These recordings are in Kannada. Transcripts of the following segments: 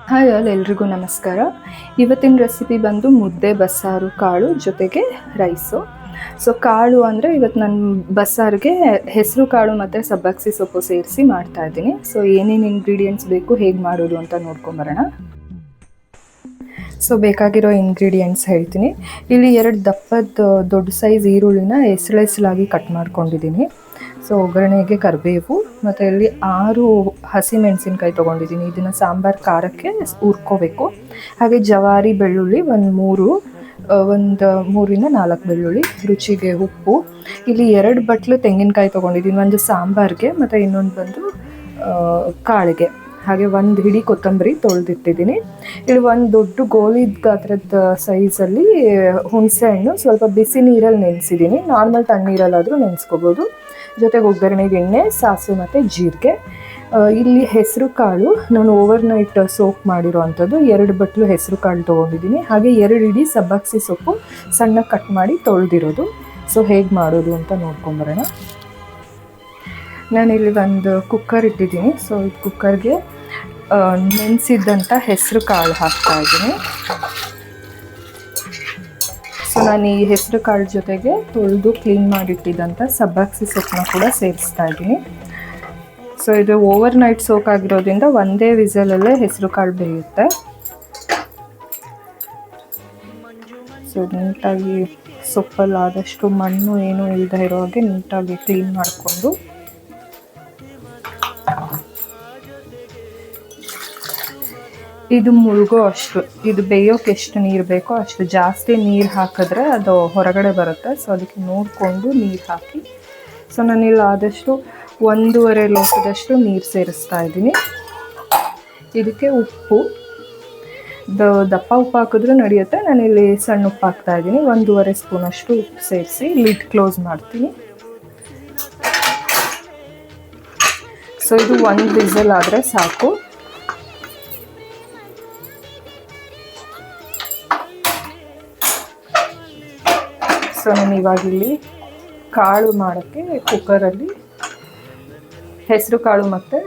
ಹಾಯ್ ಆಲ್, ಎಲ್ರಿಗೂ ನಮಸ್ಕಾರ. ಇವತ್ತಿನ ರೆಸಿಪಿ ಬಂದು ಮುದ್ದೆ ಬಸ್ಸಾರು ಕಾಳು ಜೊತೆಗೆ ರೈಸು. ಸೊ ಕಾಳು ಅಂದರೆ ಇವತ್ತು ನಾನು ಬಸ್ಸಾರಿಗೆ ಹೆಸರು ಕಾಳು ಮತ್ತು ಸಬ್ಬಕ್ಸಿ ಸೊಪ್ಪು ಸೇರಿಸಿ ಮಾಡ್ತಾಯಿದ್ದೀನಿ. ಸೊ ಏನೇನು ಇಂಗ್ರೀಡಿಯೆಂಟ್ಸ್ ಬೇಕು, ಹೇಗೆ ಮಾಡೋದು ಅಂತ ನೋಡ್ಕೊಂಬರೋಣ. ಸೊ ಬೇಕಾಗಿರೋ ಇಂಗ್ರೀಡಿಯೆಂಟ್ಸ್ ಹೇಳ್ತೀನಿ. ಇಲ್ಲಿ 2 ದಪ್ಪದ ದೊಡ್ಡ ಸೈಜ್ ಈರುಳ್ಳಿನ ಹೆಸಳೆಸಲಾಗಿ ಕಟ್ ಮಾಡ್ಕೊಂಡಿದ್ದೀನಿ. ಸೊ ಒಗ್ಗರಣೆಗೆ ಕರಿಬೇವು ಮತ್ತು ಇಲ್ಲಿ 6 ಹಸಿಮೆಣಸಿನ್ಕಾಯಿ ತೊಗೊಂಡಿದ್ದೀನಿ. ಇದನ್ನು ಸಾಂಬಾರು ಖಾರಕ್ಕೆ ಹುರ್ಕೋಬೇಕು. ಹಾಗೆ ಜವಾರಿ ಬೆಳ್ಳುಳ್ಳಿ ಒಂದು 3ರಿಂದ 4 ಬೆಳ್ಳುಳ್ಳಿ, ರುಚಿಗೆ ಉಪ್ಪು. ಇಲ್ಲಿ 2 ಬಟ್ಲು ತೆಂಗಿನಕಾಯಿ ತೊಗೊಂಡಿದ್ದೀನಿ, ಒಂದು ಸಾಂಬಾರಿಗೆ ಮತ್ತು ಇನ್ನೊಂದು ಬಂದು ಕಾಳಿಗೆ. ಹಾಗೆ 1 ಹಿಡಿ ಕೊತ್ತಂಬರಿ ತೊಳೆದಿಟ್ಟಿದ್ದೀನಿ. ಇಲ್ಲಿ ಒಂದು ದೊಡ್ಡ ಗೋಲಿ ಗಾತ್ರದ ಸೈಜಲ್ಲಿ ಹುಣಸೆ ಹಣ್ಣು ಸ್ವಲ್ಪ ಬಿಸಿ ನೀರಲ್ಲಿ ನೆನೆಸಿದ್ದೀನಿ. ನಾರ್ಮಲ್ ತಣ್ಣೀರಲ್ಲಾದರೂ ನೆನೆಸ್ಕೋಬೋದು. ಜೊತೆಗೆ ಒಗ್ಗರಣೆಗೆ ಎಣ್ಣೆ, ಸಾಸಿವೆ ಮತ್ತು ಜೀರಿಗೆ. ಇಲ್ಲಿ ಹೆಸರು ಕಾಳು ನಾನು ಓವರ್ನೈಟ್ ಸೋಕ್ ಮಾಡಿರೋ ಅಂಥದ್ದು 2 ಬಟ್ಲು ಹೆಸರು ಕಾಳು ತೊಗೊಂಡಿದ್ದೀನಿ. ಹಾಗೆ 2 ಹಿಡಿ ಸಬ್ಬಕ್ಸಿ ಸೊಪ್ಪು ಸಣ್ಣ ಕಟ್ ಮಾಡಿ ತೊಳೆದಿರೋದು. ಸೊ ಹೇಗೆ ಮಾಡೋದು ಅಂತ ನೋಡ್ಕೊಂಬರೋಣ. ನಾನಿಲ್ಲಿ ಒಂದು ಕುಕ್ಕರ್ ಇಟ್ಟಿದ್ದೀನಿ. ಸೊ ಈ ಕುಕ್ಕರ್ಗೆ ನೆನೆಸಿದ್ದಂಥ ಹೆಸರು ಕಾಳು ಹಾಕ್ತಾಯಿದ್ದೀನಿ. ಸೊ ನಾನು ಈ ಹೆಸರು ಕಾಳು ಜೊತೆಗೆ ತೊಳೆದು ಕ್ಲೀನ್ ಮಾಡಿಟ್ಟಿದ್ದಂಥ ಸಬ್ಬಕ್ಸಿ ಸೊಪ್ಪನ್ನ ಕೂಡ ಸೇರಿಸ್ತಾ ಇದ್ದೀನಿ. ಸೊ ಇದು ಓವರ್ನೈಟ್ ಸೋಕ್ ಆಗಿರೋದ್ರಿಂದ ಒಂದೇ ವಿಸಲಲ್ಲೇ ಹೆಸರು ಕಾಳು ಬೇಯುತ್ತೆ. ಸೊ ನೀಟಾಗಿ ಸೊಪ್ಪಲ್ಲಿ ಆದಷ್ಟು ಮಣ್ಣು ಏನೂ ಇಲ್ಲದೆ ಇರೋ ಹಾಗೆ ನೀಟಾಗಿ ಕ್ಲೀನ್ ಮಾಡಿಕೊಂಡು ಇದು ಮುಳುಗೋ ಅಷ್ಟು, ಇದು ಬೇಯೋಕೆ ಎಷ್ಟು ನೀರು ಬೇಕೋ ಅಷ್ಟು. ಜಾಸ್ತಿ ನೀರು ಹಾಕಿದ್ರೆ ಅದು ಹೊರಗಡೆ ಬರುತ್ತೆ. ಸೊ ಅದಕ್ಕೆ ನೋಡಿಕೊಂಡು ನೀರು ಹಾಕಿ. ಸೊ ನಾನಿಲ್ಲಿ ಆದಷ್ಟು 1.5 ಲೋಟದಷ್ಟು ನೀರು ಸೇರಿಸ್ತಾ ಇದ್ದೀನಿ. ಇದಕ್ಕೆ ಉಪ್ಪು, ದಪ್ಪ ಉಪ್ಪು ಹಾಕಿದ್ರೂ ನಡೆಯುತ್ತೆ. ನಾನಿಲ್ಲಿ ಸಣ್ಣ ಉಪ್ಪು ಹಾಕ್ತಾ ಇದ್ದೀನಿ. 1.5 ಸ್ಪೂನಷ್ಟು ಉಪ್ಪು ಸೇರಿಸಿ ಲಿಡ್ ಕ್ಲೋಸ್ ಮಾಡ್ತೀನಿ. ಸೊ ಇದು 1 ವಿಸಲ್ ಆದರೆ ಸಾಕು. ಸೊ ನಾನು ಇವಾಗಿಲ್ಲಿ ಕಾಳು ಮಾಡೋಕ್ಕೆ ಕುಕ್ಕರಲ್ಲಿ ಹೆಸರು ಕಾಳು ಮತ್ತು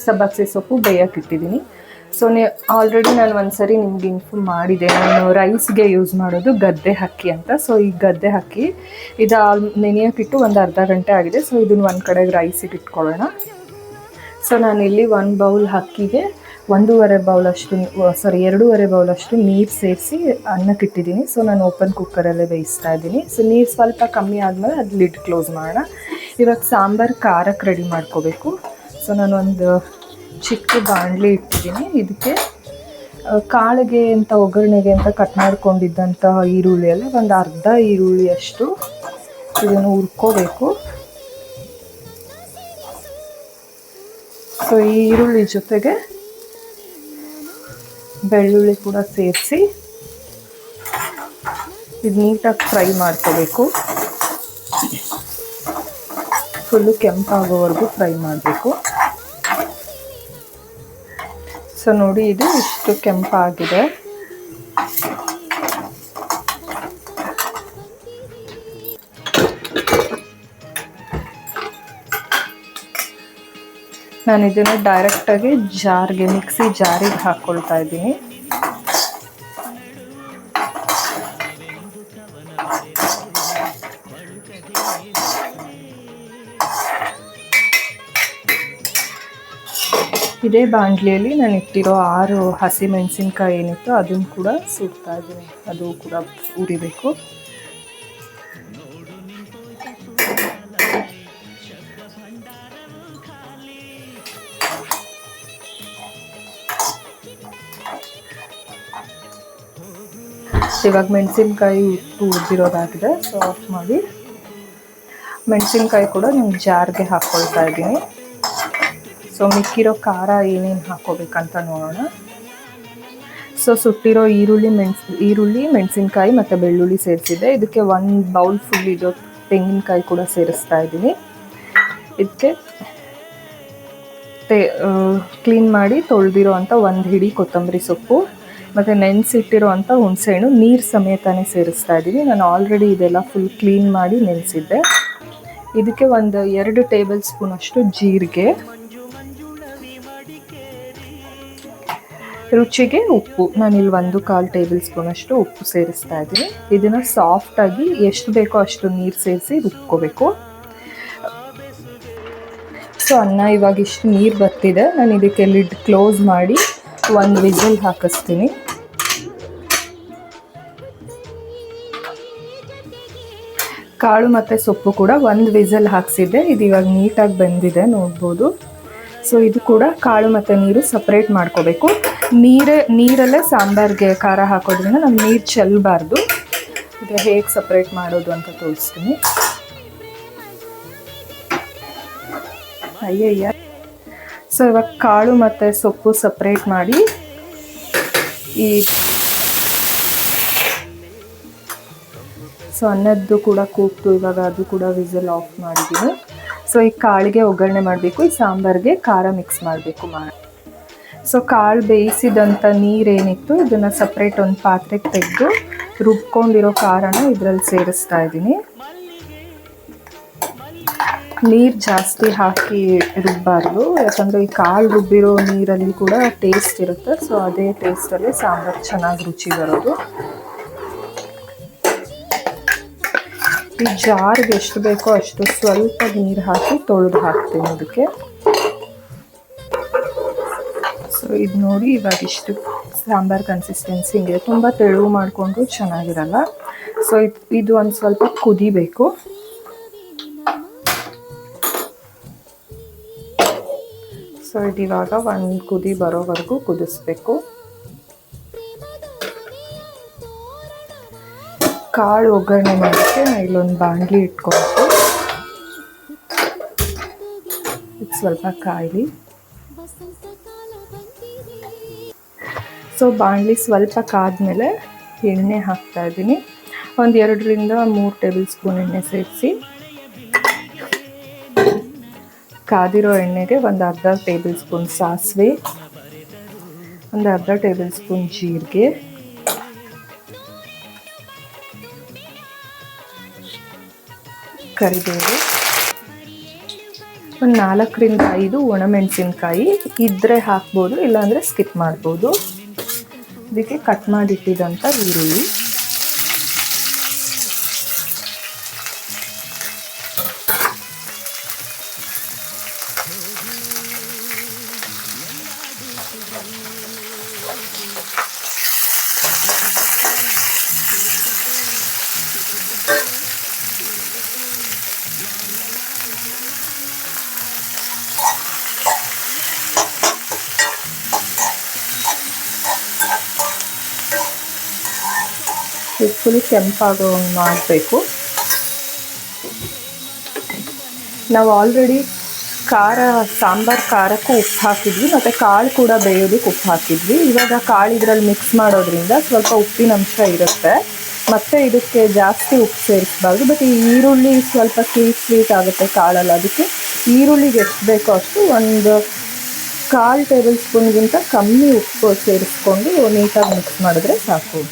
ಸಬ್ಬಕ್ಸಿ ಸೊಪ್ಪು ಬೇಯೋಕ್ಕಿಟ್ಟಿದ್ದೀನಿ. ಸೊ ಆಲ್ರೆಡಿ ನಾನು ಒಂದ್ಸರಿ ನಿಮ್ಗೆ ಇನ್ಫಾರ್ಮ್ ಮಾಡಿದೆ, ನಾನು ರೈಸ್ಗೆ ಯೂಸ್ ಮಾಡೋದು ಗದ್ದೆ ಅಕ್ಕಿ ಅಂತ. ಸೊ ಈ ಗದ್ದೆ ಅಕ್ಕಿ ಇದು ನೆನೆಯೋಕ್ಕಿಟ್ಟು ಒಂದು ಅರ್ಧ ಗಂಟೆ ಆಗಿದೆ. ಸೊ ಇದನ್ನು ಒಂದು ಕಡೆಗೆ ರೈಸಿಗೆ ಇಟ್ಕೊಳ್ಳೋಣ. ಸೊ ನಾನಿಲ್ಲಿ 1 ಬೌಲ್ ಅಕ್ಕಿಗೆ 2.5 ಬೌಲಷ್ಟು ನೀರು ಸೇರಿಸಿ ಅನ್ನಕ್ಕಿಟ್ಟಿದ್ದೀನಿ. ಸೊ ನಾನು ಓಪನ್ ಕುಕ್ಕರಲ್ಲೇ ಬೇಯಿಸ್ತಾ ಇದ್ದೀನಿ. ಸೊ ನೀರು ಸ್ವಲ್ಪ ಕಮ್ಮಿ ಆದಮೇಲೆ ಅದು ಲಿಡ್ ಕ್ಲೋಸ್ ಮಾಡೋಣ. ಇವಾಗ ಸಾಂಬಾರು ಖಾರಕ್ಕೆ ರೆಡಿ ಮಾಡ್ಕೋಬೇಕು. ಸೊ ನಾನೊಂದು ಚಿಕ್ಕ ಬಾಣಲಿ ಇಟ್ಟಿದ್ದೀನಿ. ಇದಕ್ಕೆ ಕಾಳಿಗೆ ಅಂತ ಒಗ್ಗರಣೆಗೆ ಅಂತ ಕಟ್ ಮಾಡ್ಕೊಂಡಿದ್ದಂತಹ ಈರುಳ್ಳಿಯಲ್ಲಿ ಒಂದು ಅರ್ಧ ಈರುಳ್ಳಿಯಷ್ಟು ಇದನ್ನು ಹುರ್ಕೋಬೇಕು. ಸೊ ಈ ಈರುಳ್ಳಿ ಜೊತೆಗೆ ಬೆಳ್ಳುಳ್ಳಿ ಕೂಡ ಸೇರಿಸಿ ಇದು ನೀಟಾಗಿ ಫ್ರೈ ಮಾಡ್ಕೋಬೇಕು. ಫುಲ್ಲು ಕೆಂಪಾಗೋವರೆಗೂ ಫ್ರೈ ಮಾಡಬೇಕು. ಸೊ ನೋಡಿ, ಇದು ಇಷ್ಟು ಕೆಂಪಾಗಿದೆ. ನಾನು ಇದನ್ನು ಡೈರೆಕ್ಟಾಗಿ ಮಿಕ್ಸಿ ಜಾರಿಗೆ ಹಾಕ್ಕೊಳ್ತಾ ಇದ್ದೀನಿ. ಇದೇ ಬಾಣಲಿಯಲ್ಲಿ ನಾನು ಇಟ್ಟಿರೋ 6 ಹಸಿಮೆಣಸಿನ್ಕಾಯಿ ಏನಿತ್ತು ಅದನ್ನು ಕೂಡ ಸುಡ್ತಾ ಇದ್ದೀನಿ. ಅದು ಕೂಡ ಉರಿಬೇಕು. ಇವಾಗ ಮೆಣಸಿನ್ಕಾಯಿ ಹುರಿದಿರೋದಾಗಿದೆ. ಸೊ ಆಫ್ ಮಾಡಿ ಮೆಣಸಿನ್ಕಾಯಿ ಕೂಡ ನಾನು ಜಾರ್ಗೆ ಹಾಕ್ಕೊಳ್ತಾ ಇದ್ದೀನಿ. ಸೊ ಮಿಕ್ಕಿರೋ ಖಾರ ಏನೇನು ಹಾಕ್ಕೋಬೇಕಂತ ನೋಡೋಣ. ಸೊ ಸುಟ್ಟಿರೋ ಈರುಳ್ಳಿ, ಮೆಣಸಿನ್ಕಾಯಿ ಮತ್ತು ಬೆಳ್ಳುಳ್ಳಿ ಸೇರಿಸಿದೆ. ಇದಕ್ಕೆ 1 ಬೌಲ್ ಫುಲ್ ಇದು ತೆಂಗಿನಕಾಯಿ ಕೂಡ ಸೇರಿಸ್ತಾ ಇದ್ದೀನಿ. ಇದಕ್ಕೆ ಕ್ಲೀನ್ ಮಾಡಿ ತೊಳೆದಿರೋ ಅಂಥ 1 ಹಿಡಿ ಕೊತ್ತಂಬರಿ ಸೊಪ್ಪು ಮತ್ತು ನೆನೆಸಿಟ್ಟಿರೋ ಅಂಥ ಹುಣಸೆಹಣ್ಣು ನೀರು ಸಮೇತನೇ ಸೇರಿಸ್ತಾ ಇದ್ದೀನಿ. ನಾನು ಆಲ್ರೆಡಿ ಇದೆಲ್ಲ ಫುಲ್ ಕ್ಲೀನ್ ಮಾಡಿ ನೆನೆಸಿದ್ದೆ. ಇದಕ್ಕೆ ಒಂದು 2 ಟೇಬಲ್ ಸ್ಪೂನಷ್ಟು ಜೀರಿಗೆ, ರುಚಿಗೆ ಉಪ್ಪು, ನಾನಿಲ್ಲಿ 1/4 ಟೇಬಲ್ ಸ್ಪೂನ್ ಅಷ್ಟು ಉಪ್ಪು ಸೇರಿಸ್ತಾ ಇದ್ದೀನಿ. ಇದನ್ನು ಸಾಫ್ಟಾಗಿ ಎಷ್ಟು ಬೇಕೋ ಅಷ್ಟು ನೀರು ಸೇರಿಸಿ ರುಬ್ಕೋಬೇಕು. ಸೊ ಅನ್ನ ಇವಾಗ ಇಷ್ಟು ನೀರು ಬರ್ತಿದೆ. ನಾನು ಇದಕ್ಕೆ ಲಿಡ್ ಕ್ಲೋಸ್ ಮಾಡಿ 1 ವಿಸಿಲ್ ಹಾಕಿಸ್ತೀನಿ. ಕಾಳು ಮತ್ತು ಸೊಪ್ಪು ಕೂಡ 1 ವಿಸಿಲ್ ಹಾಕ್ಸಿದ್ದೆ. ಇದು ಇವಾಗ ನೀಟಾಗಿ ಬೆಂದಿದೆ ನೋಡ್ಬೋದು. ಸೊ ಇದು ಕೂಡ ಕಾಳು ಮತ್ತು ನೀರು ಸಪ್ರೇಟ್ ಮಾಡ್ಕೋಬೇಕು. ನೀರಲ್ಲೇ ಸಾಂಬಾರಿಗೆ ಖಾರ ಹಾಕೋದ್ರಿಂದ ನಮ್ಗೆ ನೀರು ಚೆಲ್ಲಬಾರ್ದು. ಇದು ಹೇಗೆ ಸಪ್ರೇಟ್ ಮಾಡೋದು ಅಂತ ತೋರಿಸ್ತೀನಿ. ಅಯ್ಯಯ್ಯ. ಸೊ ಇವಾಗ ಕಾಳು ಮತ್ತು ಸೊಪ್ಪು ಸಪ್ರೇಟ್ ಮಾಡಿ ಸೊ ಅನ್ನದ್ದು ಕೂಡ ಕೂಗ್ತು. ಇವಾಗ ಅದು ಕೂಡ ವಿಸಿಲ್ ಆಫ್ ಮಾಡಿದ್ದೀನಿ. ಸೊ ಈ ಕಾಳಿಗೆ ಒಗ್ಗರಣೆ ಮಾಡಬೇಕು, ಈ ಸಾಂಬಾರಿಗೆ ಖಾರ ಮಿಕ್ಸ್ ಮಾಡಬೇಕು. ಸೊ ಕಾಳು ಬೇಯಿಸಿದಂಥ ನೀರೇನಿತ್ತು ಇದನ್ನು ಸಪ್ರೇಟ್ ಒಂದು ಪಾತ್ರೆಗೆ ತೆಗೆದು ರುಬ್ಕೊಂಡಿರೋ ಖಾರನ ಇದರಲ್ಲಿ ಸೇರಿಸ್ತಾ ಇದ್ದೀನಿ. ನೀರು ಜಾಸ್ತಿ ಹಾಕಿ ರುಬ್ಬಾರ್ದು, ಯಾಕಂದರೆ ಈ ಕಾಳು ರುಬ್ಬಿರೋ ನೀರಲ್ಲಿ ಕೂಡ ಟೇಸ್ಟ್ ಇರುತ್ತೆ. ಸೊ ಅದೇ ಟೇಸ್ಟಲ್ಲಿ ಸಾಂಬಾರು ಚೆನ್ನಾಗಿ ರುಚಿ ಬರೋದು. ಈ ಜಾರ್ಗೆ ಎಷ್ಟು ಬೇಕೋ ಅಷ್ಟು ಸ್ವಲ್ಪ ನೀರು ಹಾಕಿ ತೊಳೆದು ಹಾಕ್ತೀನಿ ಇದಕ್ಕೆ. ಸೊ ಇದು ನೋಡಿ ಇವಾಗ ಇಷ್ಟು ಸಾಂಬಾರು ಕನ್ಸಿಸ್ಟೆನ್ಸಿ ಹಿಂಗೆ. ತುಂಬ ತೆಳು ಮಾಡಿಕೊಂಡ್ರು ಚೆನ್ನಾಗಿರಲ್ಲ. ಸೊ ಇದು ಒಂದು ಸ್ವಲ್ಪ ಕುದಿಬೇಕು. ಸೊ ಇದು ಇವಾಗ 1 ಕುದಿ ಬರೋವರೆಗೂ ಕುದಿಸ್ಬೇಕು. ಕಾಳು ಒಗ್ಗರಣೆ ಮಾಡೋಕ್ಕೆ ನಾನು ಇಲ್ಲೊಂದು ಬಾಣಲಿ ಇಟ್ಕೊಂಡು ಇದು ಸ್ವಲ್ಪ ಕಾಯಿಲಿ. ಸೊ ಬಾಣಲಿ ಸ್ವಲ್ಪ ಕಾದ್ಮೇಲೆ ಎಣ್ಣೆ ಹಾಕ್ತಾ ಇದ್ದೀನಿ. ಒಂದು 2ರಿಂದ 3 ಟೇಬಲ್ ಸ್ಪೂನ್ ಎಣ್ಣೆ ಸೇರಿಸಿ ಕಾದಿರೋ ಎಣ್ಣೆಗೆ ಒಂದು ಅರ್ಧ ಟೇಬಲ್ ಸ್ಪೂನ್ ಸಾಸಿವೆ, ಒಂದು ಅರ್ಧ ಟೇಬಲ್ ಸ್ಪೂನ್ ಜೀರಿಗೆ, ಕರಿಬೇವು, ಒಂದು 4ರಿಂದ 5 ಒಣಮೆಣಸಿನ್ಕಾಯಿ ಇದ್ದರೆ ಹಾಕ್ಬೋದು, ಇಲ್ಲಾಂದರೆ ಸ್ಕಿಪ್ ಮಾಡ್ಬೋದು. ಇದಕ್ಕೆ ಕಟ್ ಮಾಡಿಟ್ಟಿದ್ದಂಥ ಈರುಳ್ಳಿ, ಫುಲ್ ಕೆಂಪಾಗೋ ಮಾಡಬೇಕು. ನಾವು ಆಲ್ರೆಡಿ ಸಾಂಬಾರು ಖಾರಕ್ಕೂ ಉಪ್ಪು ಹಾಕಿದ್ವಿ ಮತ್ತು ಕಾಳು ಕೂಡ ಬೇಯೋದಕ್ಕೆ ಉಪ್ಪು ಹಾಕಿದ್ವಿ. ಇವಾಗ ಕಾಳು ಇದರಲ್ಲಿ ಮಿಕ್ಸ್ ಮಾಡೋದ್ರಿಂದ ಸ್ವಲ್ಪ ಉಪ್ಪಿನ ಅಂಶ ಇರುತ್ತೆ. ಮತ್ತು ಇದಕ್ಕೆ ಜಾಸ್ತಿ ಉಪ್ಪು ಸೇರಿಸಬಾರ್ದು. ಬಟ್ ಈ ಈರುಳ್ಳಿ ಸ್ವಲ್ಪ ಸ್ವೀಟ್ ಆಗುತ್ತೆ ಕಾಳಲ್ಲಿ, ಅದಕ್ಕೆ ಈರುಳ್ಳಿಗೆ ಎಷ್ಟು ಬೇಕೋ ಅಷ್ಟು ಒಂದು 1/4 ಟೇಬಲ್ ಸ್ಪೂನ್ಗಿಂತ ಕಮ್ಮಿ ಉಪ್ಪು ಸೇರಿಸ್ಕೊಂಡು ನೀಟಾಗಿ ಮಿಕ್ಸ್ ಮಾಡಿದ್ರೆ ಸಾಕು.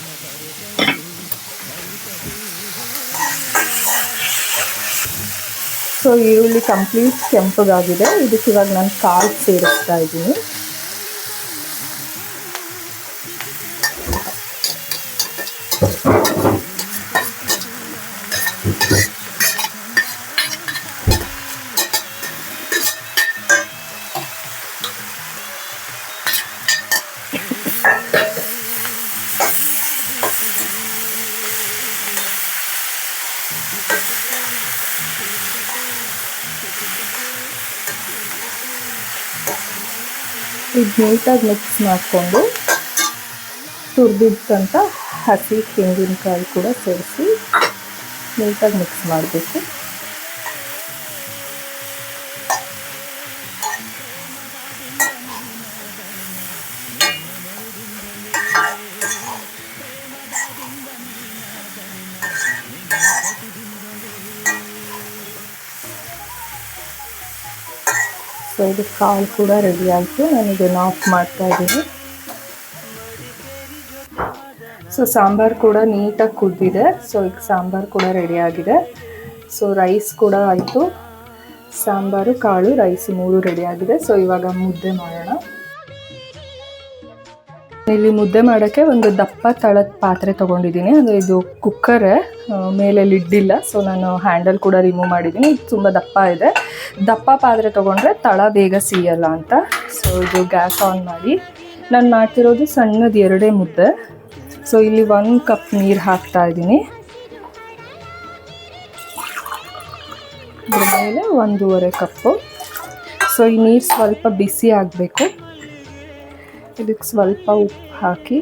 ಸೊ ಈರುಳ್ಳಿ ಕಂಪ್ಲೀಟ್ ಕೆಂಪಗಾಗಿದೆ. ಇದಕ್ಕೆ ಇವಾಗ ನಾನು ಕಾಳು ಸೇರಿಸ್ತಾ ಇದ್ದೀನಿ. ಇದು ನೀಟಾಗಿ ಮಿಕ್ಸ್ ಮಾಡಿಕೊಂಡು ತುರಿದಿಟ್ಟಂಥ ಹಸಿ ತೆಂಗಿನಕಾಯಿ ಕೂಡ ಸೇರಿಸಿ ನೀಟಾಗಿ ಮಿಕ್ಸ್ ಮಾಡಬೇಕು. ಸೊ ಇದು ಕಾಳು ಕೂಡ ರೆಡಿ ಆಯಿತು. ನಾನು ಇದನ್ನು ಆಫ್ ಮಾಡ್ತಾ ಇದ್ದೀನಿ. ಸೊ ಸಾಂಬಾರು ಕೂಡ ನೀಟಾಗಿ ಕುದ್ದಿದೆ. ಸೊ ಈಗ ಸಾಂಬಾರು ಕೂಡ ರೆಡಿ ಆಗಿದೆ. ಸೊ ರೈಸ್ ಕೂಡ ಆಯಿತು. ಸಾಂಬಾರು, ಕಾಳು, ರೈಸ್ 3 ರೆಡಿ ಆಗಿದೆ. ಸೊ ಇವಾಗ ಮುದ್ದೆ ಮಾಡೋಣ. ಇಲ್ಲಿ ಮುದ್ದೆ ಮಾಡೋಕ್ಕೆ ಒಂದು ದಪ್ಪ ತಳದ ಪಾತ್ರೆ ತೊಗೊಂಡಿದ್ದೀನಿ. ಅಂದರೆ ಇದು ಕುಕ್ಕರೇ, ಮೇಲೆ ಲಿಡ್ ಇಲ್ಲ, ಸೊ ನಾನು ಹ್ಯಾಂಡಲ್ ಕೂಡ ರಿಮೂವ್ ಮಾಡಿದ್ದೀನಿ. ಇದು ತುಂಬ ದಪ್ಪ ಇದೆ. ದಪ್ಪ ಪಾತ್ರೆ ತೊಗೊಂಡ್ರೆ ತಳ ಬೇಗ ಸಿಯಲ್ಲ ಅಂತ. ಸೊ ಇದು ಗ್ಯಾಸ್ ಆನ್ ಮಾಡಿ, ನಾನು ಮಾಡ್ತಿರೋದು ಸಣ್ಣದು 2 ಮುದ್ದೆ. ಸೊ ಇಲ್ಲಿ 1 ಕಪ್ ನೀರು ಹಾಕ್ತಾ ಇದ್ದೀನಿ. ಅದ್ರ ಮೇಲೆ 1.5 ಕಪ್ಪು. ಸೊ ಈ ನೀರು ಸ್ವಲ್ಪ ಬಿಸಿ ಆಗಬೇಕು. ಇದಕ್ಕೆ ಸ್ವಲ್ಪ ಉಪ್ಪು ಹಾಕಿ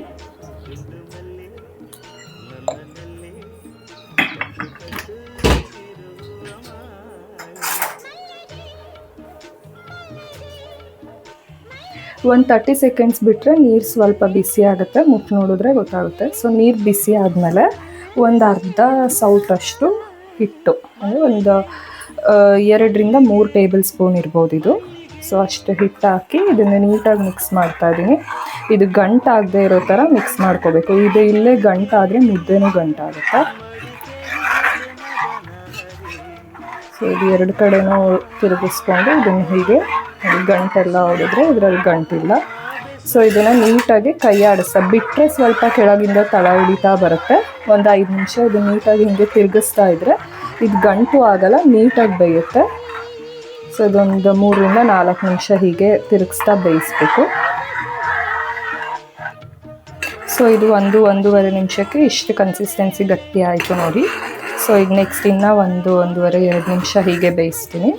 ಒಂದು 30 ಸೆಕೆಂಡ್ಸ್ ಬಿಟ್ಟರೆ ನೀರು ಸ್ವಲ್ಪ ಬಿಸಿ ಆಗುತ್ತೆ. ಮುಟ್ಟು ನೋಡಿದ್ರೆ ಗೊತ್ತಾಗುತ್ತೆ. ಸೊ ನೀರು ಬಿಸಿ ಆದಮೇಲೆ ಒಂದು ಅರ್ಧ ಸೌಟಷ್ಟು ಹಿಟ್ಟು, ಅಂದರೆ ಒಂದು 2 3 ಟೇಬಲ್ ಸ್ಪೂನ್ ಇರ್ಬೋದು ಇದು. ಸೊ ಅಷ್ಟು ಹಿಟ್ಟು ಹಾಕಿ ಇದನ್ನು ನೀಟಾಗಿ ಮಿಕ್ಸ್ ಮಾಡ್ತಾ ಇದ್ದೀನಿ. ಇದು ಗಂಟಾಗದೆ ಇರೋ ಥರ ಮಿಕ್ಸ್ ಮಾಡ್ಕೋಬೇಕು. ಇದು ಇಲ್ಲೇ ಗಂಟಾದರೆ ಮುದ್ದೆನೂ ಗಂಟಾಗುತ್ತೆ. ಸೊ ಇದು 2 ಕಡೆನೂ ತಿರುಗಿಸ್ಕೊಂಡು ಇದನ್ನು ಹೀಗೆ ಗಂಟೆಲ್ಲ ಹೊಡೆದ್ರೆ ಇದರಲ್ಲಿ ಗಂಟಿಲ್ಲ. ಸೊ ಇದನ್ನು ನೀಟಾಗಿ ಕೈ ಆಡಿಸ್ತಾ ಬಿಟ್ಟರೆ ಸ್ವಲ್ಪ ಕೆಳಗಿಂದ ತಳ ಹಿಡಿತಾ ಬರುತ್ತೆ. ಒಂದು 5 ನಿಮಿಷ ಇದನ್ನು ನೀಟಾಗಿ ಹಿಂಗೆ ತಿರುಗಿಸ್ತಾ ಇದ್ದರೆ ಇದು ಗಂಟು ಆಗಲ್ಲ, ನೀಟಾಗಿ ಬೇಯುತ್ತೆ. ಸೊ ಇದೊಂದು 3 ರಿಂದ 4 ನಿಮಿಷ ಹೀಗೆ ತಿರುಗಿಸ್ತಾ ಬೇಯಿಸ್ಬೇಕು. ಸೊ ಇದು 1-1.5 ನಿಮಿಷಕ್ಕೆ ಇಷ್ಟು ಕನ್ಸಿಸ್ಟೆನ್ಸಿ ಗಟ್ಟಿ ಆಯಿತು ನೋಡಿ. ಸೊ ಈಗ ನೆಕ್ಸ್ಟ್ ಇನ್ನೂ 1-1.5-2 ನಿಮಿಷ ಹೀಗೆ ಬೇಯಿಸ್ತೀನಿ.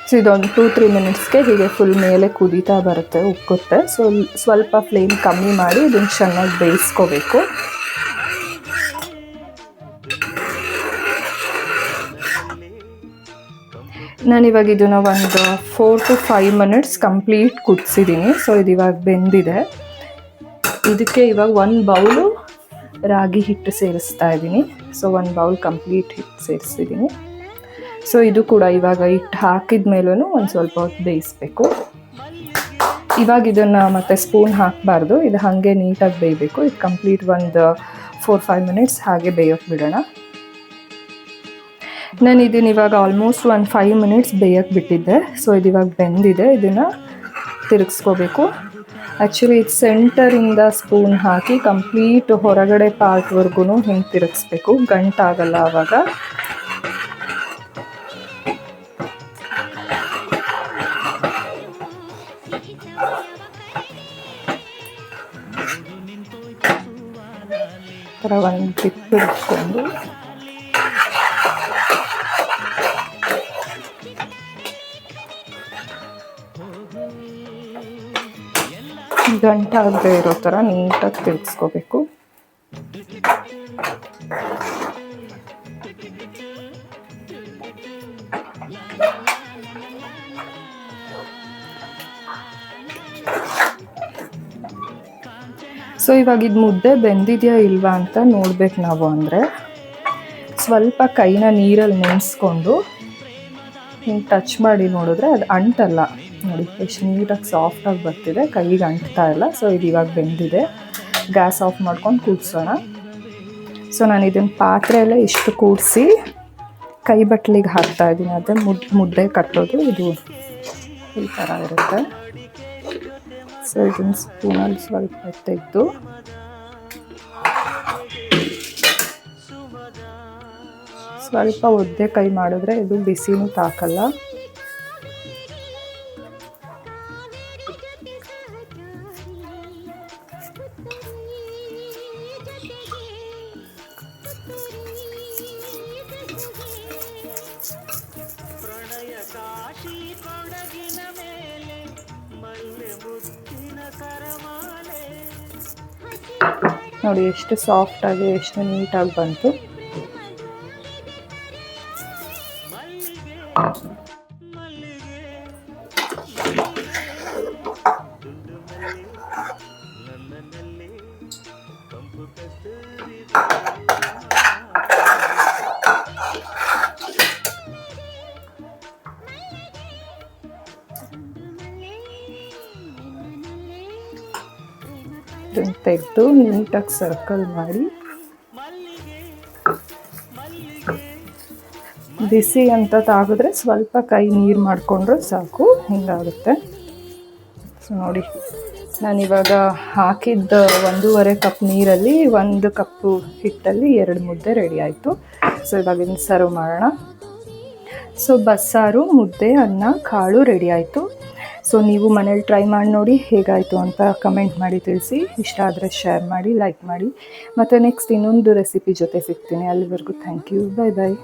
ಸೊ ಇದೊಂದು 2-3 ಮಿನಿಟ್ಸ್ಗೆ ಹೀಗೆ ಫುಲ್ ಮೇಲೆ ಕುದೀತಾ ಬರುತ್ತೆ, ಉಕ್ಕುತ್ತೆ. ಸೊ ಸ್ವಲ್ಪ ಫ್ಲೇಮ್ ಕಮ್ಮಿ ಮಾಡಿ ಇದನ್ನು ಚೆನ್ನಾಗಿ ಬೇಯಿಸ್ಕೋಬೇಕು. ನಾನಿವಾಗ ಇದನ್ನು ಒಂದು 4 to 5 ಮಿನಿಟ್ಸ್ ಕಂಪ್ಲೀಟ್ ಕುದಿಸಿದ್ದೀನಿ. ಸೊ ಇದು ಇವಾಗ ಬೆಂದಿದೆ. ಇದಕ್ಕೆ ಇವಾಗ 1 ಬೌಲು ರಾಗಿ ಹಿಟ್ಟು ಸೇರಿಸ್ತಾ ಇದ್ದೀನಿ. ಸೊ 1 ಬೌಲ್ ಕಂಪ್ಲೀಟ್ ಹಿಟ್ಟು ಸೇರಿಸಿದ್ದೀನಿ. ಸೊ ಇದು ಕೂಡ ಇವಾಗ ಹಿಟ್ಟು ಹಾಕಿದ ಮೇಲೂ ಒಂದು ಸ್ವಲ್ಪ ಹೊತ್ತು ಬೇಯಿಸ್ಬೇಕು. ಇವಾಗ ಇದನ್ನು ಮತ್ತೆ ಸ್ಪೂನ್ ಹಾಕಬಾರ್ದು, ಇದು ಹಾಗೆ ನೀಟಾಗಿ ಬೇಯಬೇಕು. ಇದು ಕಂಪ್ಲೀಟ್ ಒಂದು 4-5 ಮಿನಿಟ್ಸ್ ಹಾಗೆ ಬೇಯೋಕ್ಕೆ ಬಿಡೋಣ. ನಾನು ಇದನ್ನು ಇವಾಗ ಆಲ್ಮೋಸ್ಟ್ ಒಂದು 5 ಮಿನಿಟ್ಸ್ ಬೇಯಕ್ಕೆ ಬಿಟ್ಟಿದ್ದೆ. ಸೊ ಇದು ಇವಾಗ ಬೆಂದಿದೆ. ಇದನ್ನು ತಿರುಗಿಸ್ಕೋಬೇಕು. ಆ್ಯಕ್ಚುಲಿ ಇದು ಸೆಂಟರಿಂದ ಸ್ಪೂನ್ ಹಾಕಿ ಕಂಪ್ಲೀಟ್ ಹೊರಗಡೆ ಪಾರ್ಟ್ವರೆಗೂ ಹಿಂಗೆ ತಿರುಗಿಸ್ಬೇಕು, ಗಂಟಾಗಲ್ಲ ಆವಾಗ. ಥರ ಒಂದು ಟಿಪ್ ಇಟ್ಕೊಂಡು ಗಂಟಾಗದೆ ಇರೋ ಥರ ನೀಟಾಗಿ ತಿರುಗಿಸ್ಕೋಬೇಕು. ಸೊ ಇವಾಗ ಇದು ಮುದ್ದೆ ಬೆಂದಿದೆಯಾ ಇಲ್ವಾ ಅಂತ ನೋಡ್ಬೇಕು ನಾವು. ಅಂದರೆ ಸ್ವಲ್ಪ ಕೈನ ನೀರಲ್ಲಿ ನೆನೆಸ್ಕೊಂಡು ಹಿಂಗೆ ಟಚ್ ಮಾಡಿ ನೋಡಿದ್ರೆ ಅದು ಅಂಟಲ್ಲ. ನೋಡಿ ಎಷ್ಟು ನೀಟಾಗಿ ಸಾಫ್ಟಾಗಿ ಬರ್ತಿದೆ, ಕೈಗೆ ಅಂಟ್ತಾ ಇಲ್ಲ. ಸೊ ಇದು ಇವಾಗ ಬೆಂದಿದೆ. ಗ್ಯಾಸ್ ಆಫ್ ಮಾಡ್ಕೊಂಡು ಕೂಡಿಸೋಣ. ಸೊ ನಾನು ಇದನ್ನು ಪಾತ್ರೆಯಲ್ಲೇ ಇಷ್ಟು ಕೂಡಿಸಿ ಕೈ ಬಟ್ಲಿಗೆ ಹಾಕ್ತಾ ಇದ್ದೀನಿ. ಅದೇ ಮುದ್ದೆ ಕಟ್ಟೋದು ಇದು ಈ ಥರ ಇರುತ್ತೆ. ಸೊ ಇದನ್ನು ಸ್ಪೂನಲ್ಲಿ ಸ್ವಲ್ಪ ತೆಗೆದು ಸ್ವಲ್ಪ ಒದ್ದೆ ಕೈ ಮಾಡಿದ್ರೆ ಇದು ಬಿಸಿನೂ ತಾಕಲ್ಲ. ನೋಡಿ ಎಷ್ಟು ಸಾಫ್ಟಾಗಿ ಎಷ್ಟು ನೀಟಾಗಿ ಬಂತು. ಇದನ್ನು ತೆಗೆದು ನೀಟಾಗಿ ಸರ್ಕಲ್ ಮಾಡಿ, ಬಿಸಿ ಅಂತ ತಾಗಿದ್ರೆ ಸ್ವಲ್ಪ ಕೈ ನೀರು ಮಾಡಿಕೊಂಡ್ರೆ ಸಾಕು, ಹಿಂಗಾಗುತ್ತೆ. ಸೊ ನೋಡಿ ನಾನಿವಾಗ ಹಾಕಿದ್ದ 1.5 ಕಪ್ ನೀರಲ್ಲಿ 1 ಕಪ್ಪು ಹಿಟ್ಟಲ್ಲಿ 2 ಮುದ್ದೆ ರೆಡಿ ಆಯಿತು. ಸೊ ಇವಾಗ ಸರ್ವ್ ಮಾಡೋಣ. ಸೊ ಬಸ್ಸಾರು, ಮುದ್ದೆ, ಅನ್ನ, ಕಾಳು ರೆಡಿ ಆಯಿತು. ಸೊ ನೀವು ಮನೇಲಿ ಟ್ರೈ ಮಾಡಿ ನೋಡಿ ಹೇಗಾಯಿತು ಅಂತ ಕಮೆಂಟ್ ಮಾಡಿ ತಿಳಿಸಿ. ಇಷ್ಟ ಆದರೆ ಶೇರ್ ಮಾಡಿ, ಲೈಕ್ ಮಾಡಿ. ಮತ್ತು ನೆಕ್ಸ್ಟ್ ಇನ್ನೊಂದು ರೆಸಿಪಿ ಜೊತೆ ಸಿಗ್ತೀನಿ. ಅಲ್ಲಿವರೆಗೂ ಥ್ಯಾಂಕ್ ಯು. Bye bye.